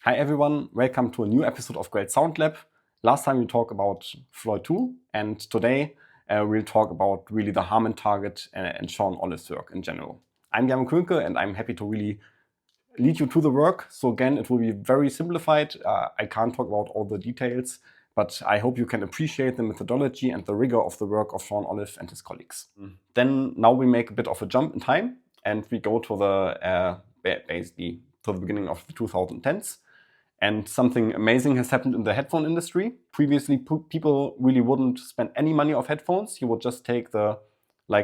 Hi everyone, welcome to a new episode of Grell Sound Lab. Last time we talked about Floyd 2 and today we'll talk about really the Harman target and Sean Olive's work in general. I'm Jermo Köhnke and I'm happy to really lead you to the work. So again, it will be very simplified. I can't talk about all the details, but I hope you can appreciate the methodology and the rigor of the work of Sean Olive and his colleagues. Then now we make a bit of a jump in time and we go to the basically to the beginning of the 2010s. And something amazing has happened in the headphone industry. Previously, people really wouldn't spend any money on headphones. You would just take the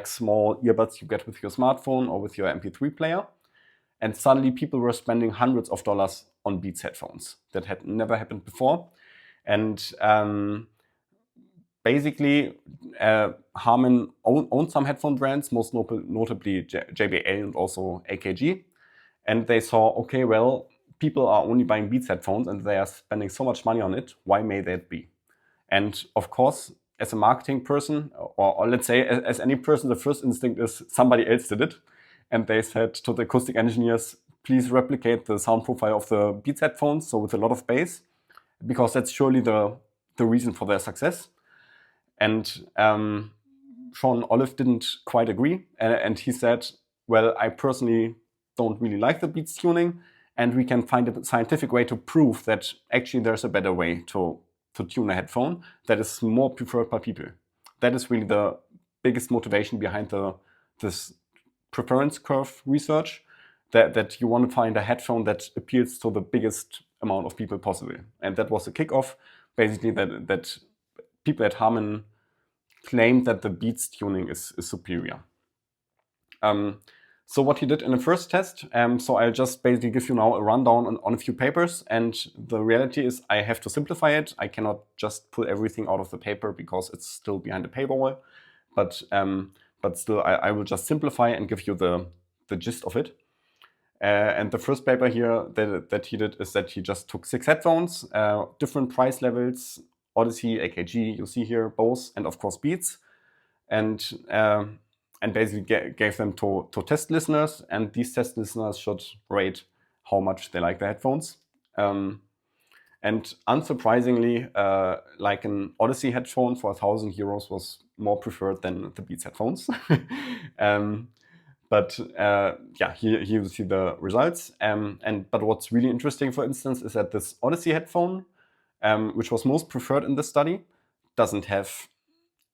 small earbuds you get with your smartphone or with your MP3 player. And suddenly people were spending hundreds of dollars on Beats headphones. That had never happened before. And basically, Harman owned some headphone brands, most notably JBL and also AKG. And they saw, okay, well, people are only buying Beats headphones and they are spending so much money on it. Why may that be? And of course, as a marketing person, or let's say as any person, the first instinct is somebody else did it. And they said to the acoustic engineers, please replicate the sound profile of the Beats headphones, so with a lot of bass, because that's surely the reason for their success. And Sean Olive didn't quite agree. And he said, well, I personally don't really like the Beats tuning. And we can find a scientific way to prove that actually there's a better way to tune a headphone that is more preferred by people. That is really the biggest motivation behind this preference curve research, that you want to find a headphone that appeals to the biggest amount of people possible. And that was the kickoff, basically that people at Harman claimed that the Beats tuning is superior. So what he did in the first test, so I'll just basically give you now a rundown on a few papers. And the reality is I have to simplify it. I cannot just pull everything out of the paper because it's still behind the paywall. But still, I will just simplify and give you the gist of it. And the first paper here that he did is that he just took 6 headphones, different price levels, Odyssey, AKG, you see here, both, and of course Beats. And basically gave them to test listeners, and these test listeners should rate how much they like the headphones. And unsurprisingly, like an Odyssey headphone for €1,000 was more preferred than the Beats headphones. But here you see the results. But what's really interesting, for instance, is that this Odyssey headphone, which was most preferred in the study, doesn't have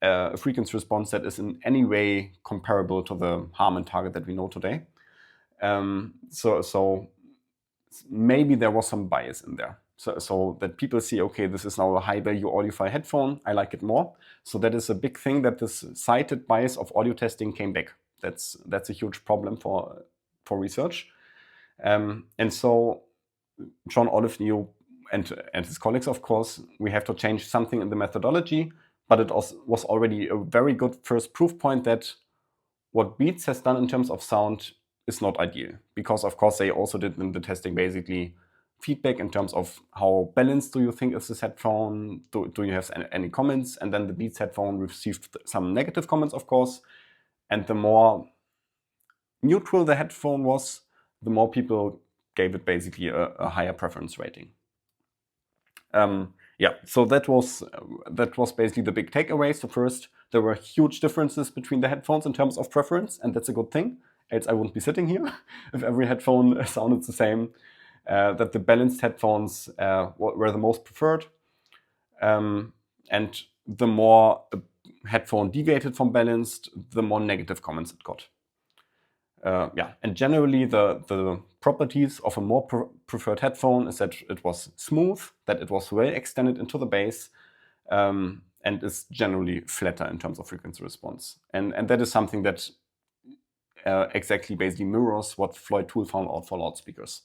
a frequency response that is in any way comparable to the Harman target that we know today. So maybe there was some bias in there. So that people see, okay, this is now a high value audiophile headphone, I like it more. So that is a big thing, that this cited bias of audio testing came back. That's a huge problem for research. And so Sean Olive knew, and his colleagues, of course, we have to change something in the methodology. But it was already a very good first proof point that what Beats has done in terms of sound is not ideal. Because of course they also did in the testing basically feedback in terms of how balanced do you think is this headphone, do you have any comments? And then the Beats headphone received some negative comments, of course. And the more neutral the headphone was, the more people gave it basically a higher preference rating. So that was basically the big takeaway. So first, there were huge differences between the headphones in terms of preference, and that's a good thing. Else I wouldn't be sitting here if every headphone sounded the same. That the balanced headphones were the most preferred, and the more a headphone deviated from balanced, the more negative comments it got. And generally the properties of a more preferred headphone is that it was smooth, that it was well extended into the bass, and is generally flatter in terms of frequency response. And that is something that exactly basically mirrors what Floyd 2 found out for loudspeakers.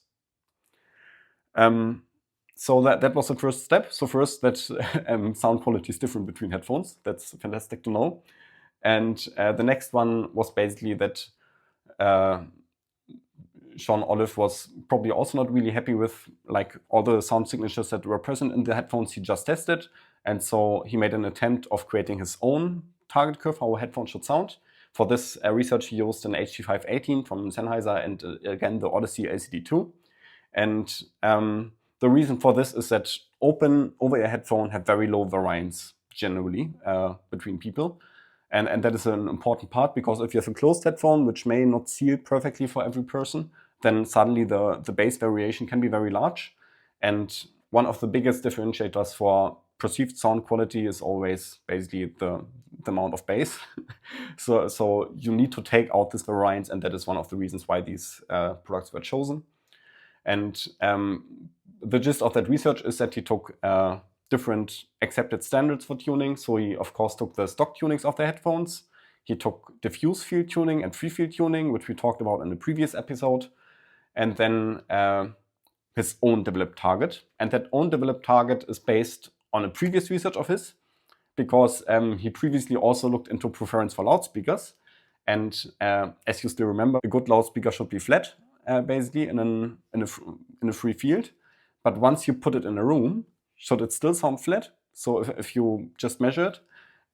So that was the first step. So first, that sound quality is different between headphones. That's fantastic to know. And the next one was basically that Sean Olive was probably also not really happy with all the sound signatures that were present in the headphones he just tested. And so he made an attempt of creating his own target curve, how a headphone should sound. For this research, he used an HP07 from Sennheiser and again the Odyssey LCD2. And the reason for this is that open over-ear headphones have very low variance generally between people. And that is an important part, because if you have a closed headphone, which may not seal perfectly for every person, then suddenly the bass variation can be very large. And one of the biggest differentiators for perceived sound quality is always basically the amount of bass. So you need to take out this variance, and that is one of the reasons why these products were chosen. And the gist of that research is that he took different accepted standards for tuning. So he, of course, took the stock tunings of the headphones. He took diffuse field tuning and free field tuning, which we talked about in the previous episode. And then his own developed target. And that own developed target is based on a previous research of his, because he previously also looked into preference for loudspeakers. And as you still remember, a good loudspeaker should be flat, basically in a free field. But once you put it in a room, should it still sound flat? So if you just measure it,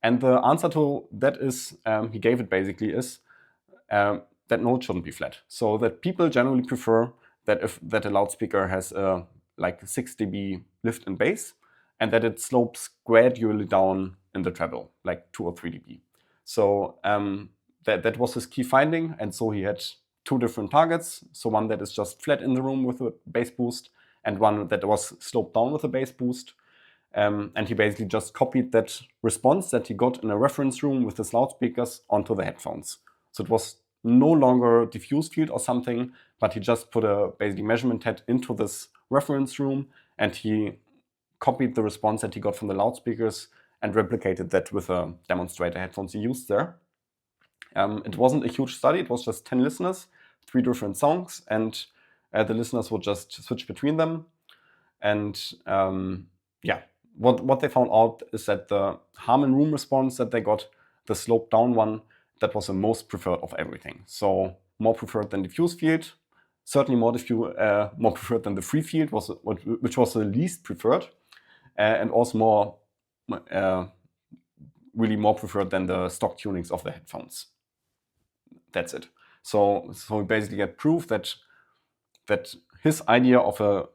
and the answer to that is, he gave it basically, is that no, it shouldn't be flat. So that people generally prefer that a loudspeaker has like 6 dB lift in bass, and that it slopes gradually down in the treble, like 2 or 3 dB. So that was his key finding, and so he had 2 different targets. So one that is just flat in the room with a bass boost, and one that was sloped down with a bass boost. And he basically just copied that response that he got in a reference room with his loudspeakers onto the headphones. So it was no longer diffuse field or something, but he just put a basically measurement head into this reference room, and he copied the response that he got from the loudspeakers and replicated that with a demonstrator headphones he used there. It wasn't a huge study, it was just 10 listeners, 3 different songs, and the listeners would just switch between them. And what they found out is that the Harman room response that they got, the sloped down one, that was the most preferred of everything. So more preferred than diffuse field, certainly more preferred than the free field, which was the least preferred, and also really more preferred than the stock tunings of the headphones. That's it. So we basically get proof that his idea of a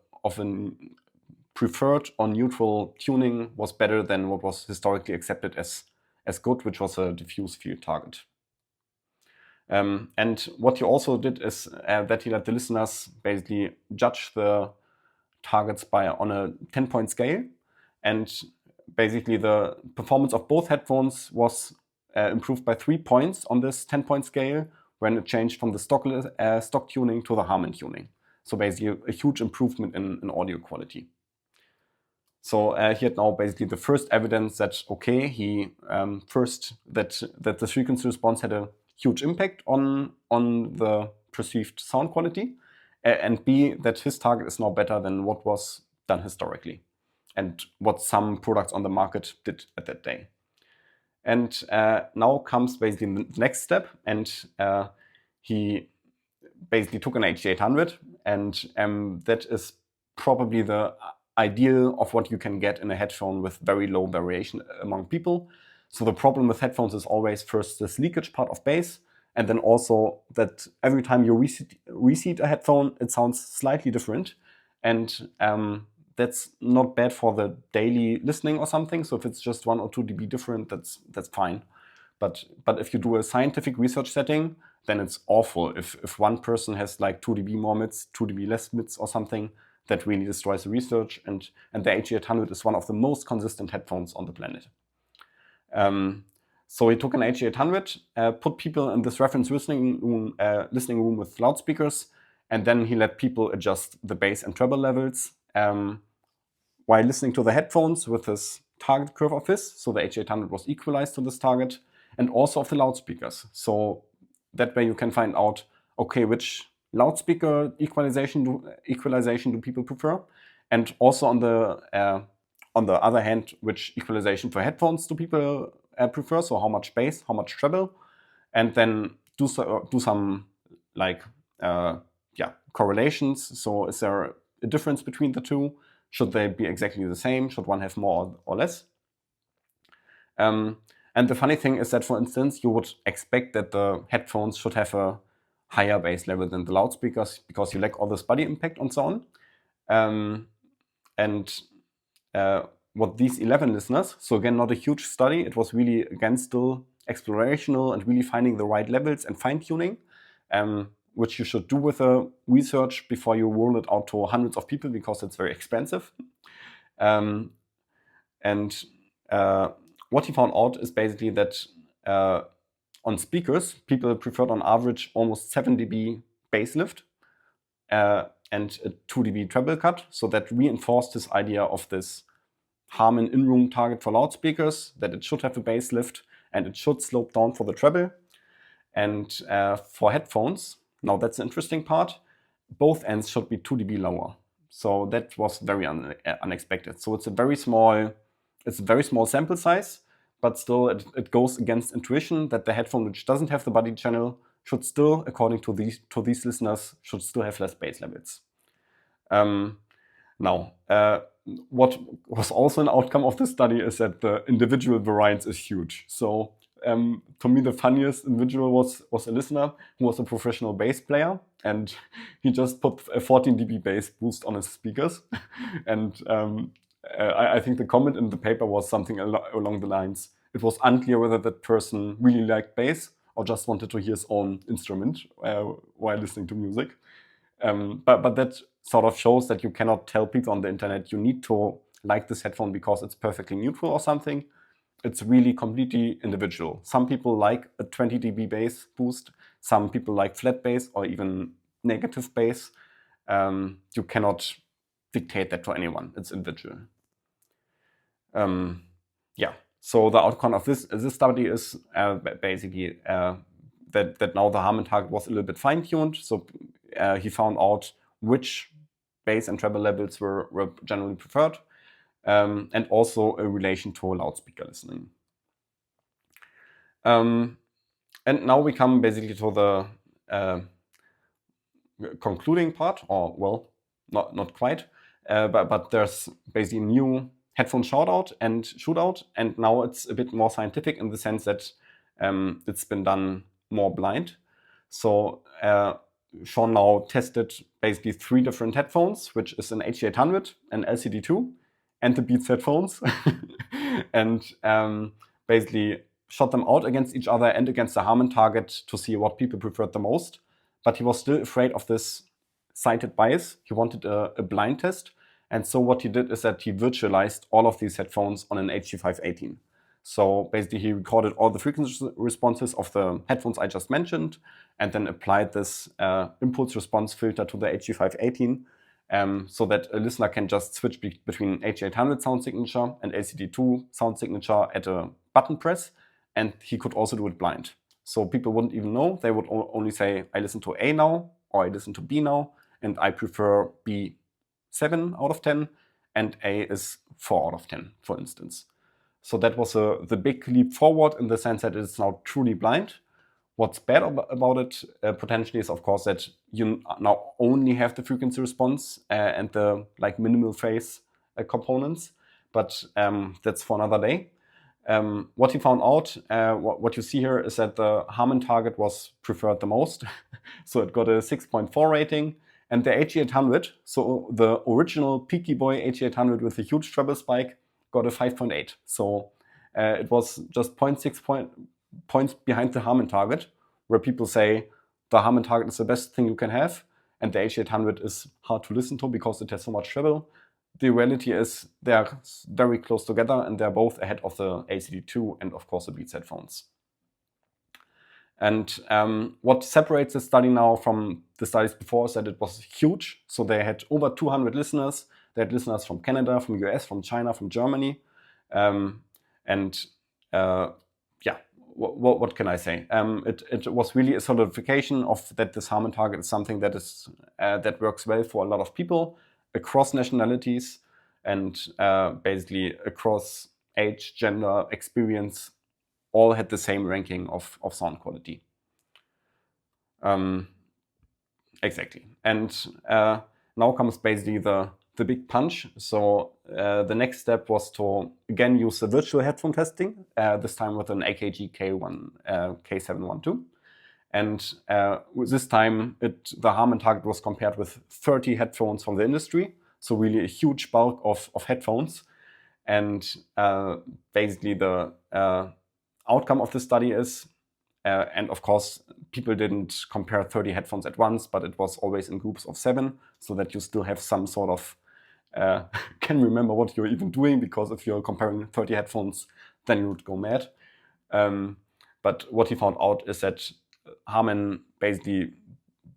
preferred or neutral tuning was better than what was historically accepted as good, which was a diffuse field target. And what he also did is that he let the listeners basically judge the targets on a 10-point scale. And basically the performance of both headphones was improved by 3 points on this 10-point scale when it changed from the stock tuning to the Harman tuning. So basically a huge improvement in audio quality. So he had now basically the first evidence that, okay, that the frequency response had a huge impact on the perceived sound quality, and B, that his target is now better than what was done historically and what some products on the market did at that day. And now comes basically the next step, and he basically took an H800, and that is probably the ideal of what you can get in a headphone with very low variation among people. So the problem with headphones is always first this leakage part of bass, and then also that every time you reseat a headphone, it sounds slightly different. And that's not bad for the daily listening or something. So if it's just 1 or 2 dB different, that's fine. But if you do a scientific research setting, then it's awful. If one person has like 2 dB more mids, 2 dB less mids or something, that really destroys the research. And the H800 is one of the most consistent headphones on the planet. So he took an H800, put people in this reference listening room with loudspeakers, and then he let people adjust the bass and treble levels while listening to the headphones with this target curve of his. So the H800 was equalized to this target, and also of the loudspeakers. So that way you can find out, okay, which loudspeaker equalization do people prefer, and also on the other hand, which equalization for headphones do people prefer? So how much bass, how much treble, and then do some like correlations. So is there a difference between the two? Should they be exactly the same? Should one have more or less? And the funny thing is that, for instance, you would expect that the headphones should have a higher bass level than the loudspeakers because you lack all this body impact and so on. and what these 11 listeners, so again, not a huge study, it was really, again, still explorational and really finding the right levels and fine-tuning, which you should do with a research before you roll it out to hundreds of people, because it's very expensive. And what he found out is basically that on speakers, people preferred on average almost 7 dB bass lift and a 2 dB treble cut. So that reinforced his idea of this Harman in-room target for loudspeakers, that it should have a bass lift and it should slope down for the treble. And for headphones, now that's the interesting part, both ends should be 2 dB lower. So that was very unexpected. So it's a very small sample size, but still it goes against intuition that the headphone which doesn't have the body channel should still, according to these listeners, should still have less bass levels. Now, what was also an outcome of this study is that the individual variance is huge. So to me, the funniest individual was a listener who was a professional bass player, and he just put a 14 dB bass boost on his speakers. And I think the comment in the paper was something along the lines, it was unclear whether that person really liked bass or just wanted to hear his own instrument while listening to music. But that sort of shows that you cannot tell people on the internet you need to like this headphone because it's perfectly neutral or something. It's really completely individual. Some people like a 20 dB bass boost. Some people like flat bass or even negative bass. You cannot dictate that to anyone. It's individual. Yeah. So the outcome of this study is basically that now the Harman target was a little bit fine-tuned. So he found out which bass and treble levels were generally preferred, and also a relation to loudspeaker listening. And now we come basically to the concluding part, or well, not quite, but there's basically a new headphone shootout, and now it's a bit more scientific in the sense that it's been done more blind. So Sean now tested basically 3 different headphones, which is an H800, an LCD2, and the Beats headphones, and basically shot them out against each other and against the Harman target to see what people preferred the most. But he was still afraid of this cited bias. He wanted a blind test. And so what he did is that he virtualized all of these headphones on an HG518. So basically he recorded all the frequency responses of the headphones I just mentioned, and then applied this impulse response filter to the HG518, so that a listener can just switch between H800 sound signature and LCD2 sound signature at a button press, and he could also do it blind. So people wouldn't even know. They would only say, I listen to A now, or I listen to B now, and I prefer B 7 out of 10, and A is 4 out of 10, for instance. So that was the big leap forward in the sense that it's now truly blind. What's bad about it potentially is, of course, that you now only have the frequency response and the minimal phase components, but that's for another day. What he found out, what you see here is that the Harman target was preferred the most. So it got a 6.4 rating. And the H800, so the original Peaky Boy H800 with a huge treble spike, got a 5.8. So it was just 0.6 points behind the Harman target, where people say the Harman target is the best thing you can have, and the H800 is hard to listen to because it has so much treble. The reality is they are very close together, and they're both ahead of the LCD2 and, of course, the Beats headphones. And what separates the study now from the studies before is that it was huge. So they had over 200 listeners. They had listeners from Canada, from US, from China, from Germany. What can I say? It was really a solidification of that this Harman target is something that is that works well for a lot of people across nationalities and basically across age, gender, experience. All had the same ranking of sound quality. Exactly. And now comes basically the big punch. So the next step was to again use the virtual headphone testing, this time with an AKG K712. And with this time, the Harman target was compared with 30 headphones from the industry. So really a huge bulk of headphones. And basically the outcome of the study is, and of course, people didn't compare 30 headphones at once, but it was always in groups of 7, so that you still have some sort of can remember what you're even doing, because if you're comparing 30 headphones, then you would go mad. But what he found out is that Harman basically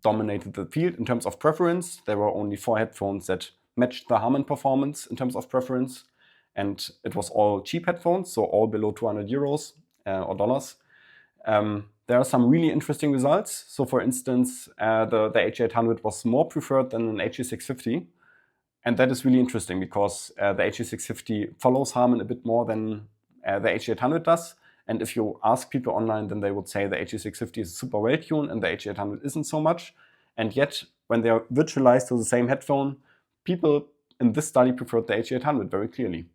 dominated the field in terms of preference. There were only 4 headphones that matched the Harman performance in terms of preference. And it was all cheap headphones, so all below 200 euros or dollars. There are some really interesting results. So for instance, the H800 was more preferred than an HE650. And that is really interesting because the HE650 follows Harman a bit more than the H800 does. And if you ask people online, then they would say the HE650 is super well tuned and the H800 isn't so much. And yet, when they are virtualized to the same headphone, people in this study preferred the H800 very clearly.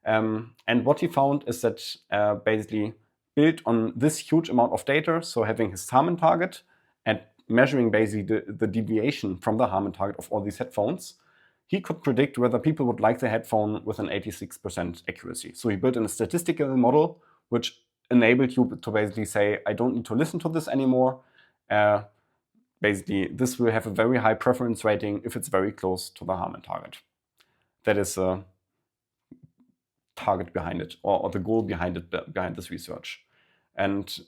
And what he found is that basically built on this huge amount of data, so having his Harman target and measuring basically the deviation from the Harman target of all these headphones, he could predict whether people would like the headphone with an 86% accuracy. So he built in a statistical model which enabled you to basically say, I don't need to listen to this anymore. Basically, this will have a very high preference rating if it's very close to the Harman target. That is a target behind it, or the goal behind it, behind this research. And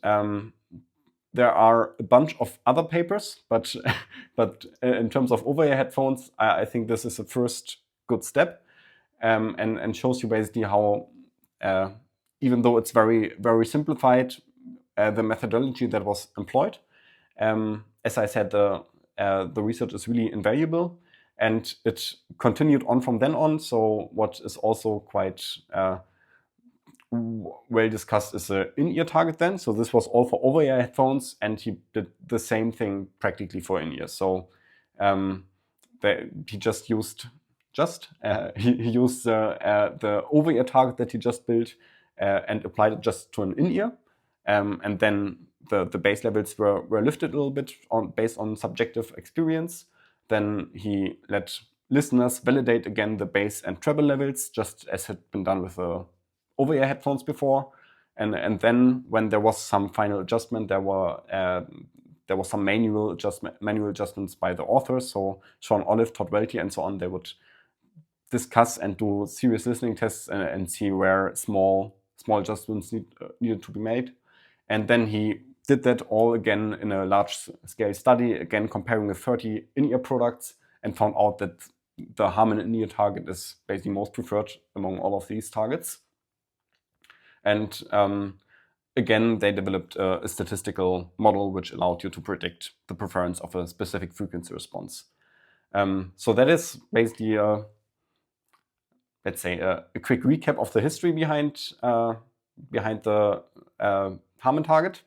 there are a bunch of other papers, but in terms of over-ear headphones, I think this is the first good step, and shows you basically how, even though it's very, very simplified, the methodology that was employed, as I said, the research is really invaluable, and it continued on from then on. So what is also quite well discussed is the in-ear target then. So this was all for over-ear headphones, and he did the same thing practically for in-ear. So he just used he used the over-ear target that he just built and applied it just to an in-ear, and then the bass levels were lifted a little bit based on subjective experience. Then he let listeners validate again the bass and treble levels, just as had been done with the over-ear headphones before. And then when there was some final adjustment, there was some manual adjustments by the authors. So Sean Olive, Todd Welty, and so on, they would discuss and do serious listening tests and see where small adjustments needed to be made. And then he did that all again in a large-scale study, again comparing with 30 in-ear products, and found out that the Harman in-ear target is basically most preferred among all of these targets. And again, they developed a statistical model which allowed you to predict the preference of a specific frequency response. So that is basically, let's say, a quick recap of the history behind the Harman target.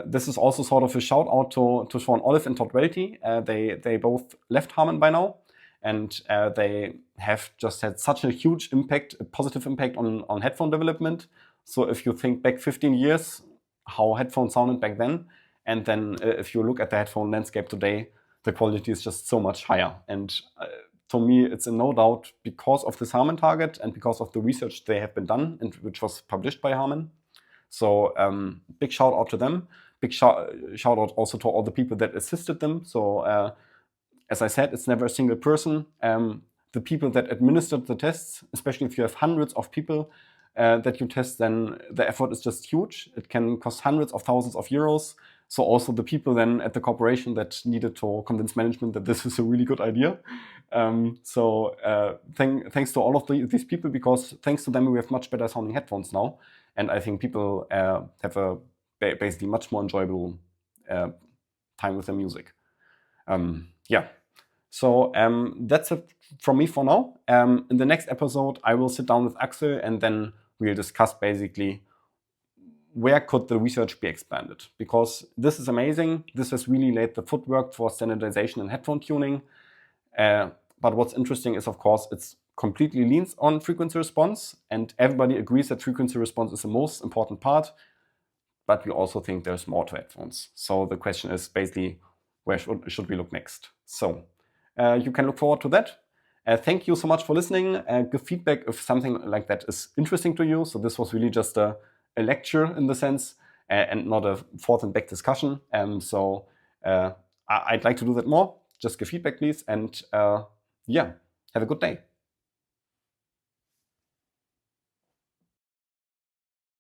This is also sort of a shout out to Sean Olive and Todd Welty. They both left Harman by now, and they have just had such a huge impact, a positive impact on headphone development. So if you think back 15 years, how headphones sounded back then, and then if you look at the headphone landscape today, the quality is just so much higher. And to me, it's a no doubt because of this Harman target and because of the research they have been done, and which was published by Harman. So big shout out to them. Big shout out also to all the people that assisted them. So as I said, it's never a single person. The people that administered the tests, especially if you have hundreds of people that you test, then the effort is just huge. It can cost hundreds of thousands of euros. So also the people then at the corporation that needed to convince management that this is a really good idea. Thanks to all of these people, because thanks to them we have much better sounding headphones now. And I think people have a basically much more enjoyable time with their music. So that's it from me for now. In the next episode, I will sit down with Axel, and then we'll discuss basically where could the research be expanded. Because this is amazing. This has really laid the footwork for standardization and headphone tuning. But what's interesting is, of course, it's completely leans on frequency response, and everybody agrees that frequency response is the most important part, but we also think there's more to headphones. So the question is basically, where should we look next? So you can look forward to that. Thank you so much for listening. Give feedback if something like that is interesting to you. So this was really just a lecture in the sense, and not a forth and back discussion. So I'd like to do that more. Just give feedback, please. And yeah, have a good day.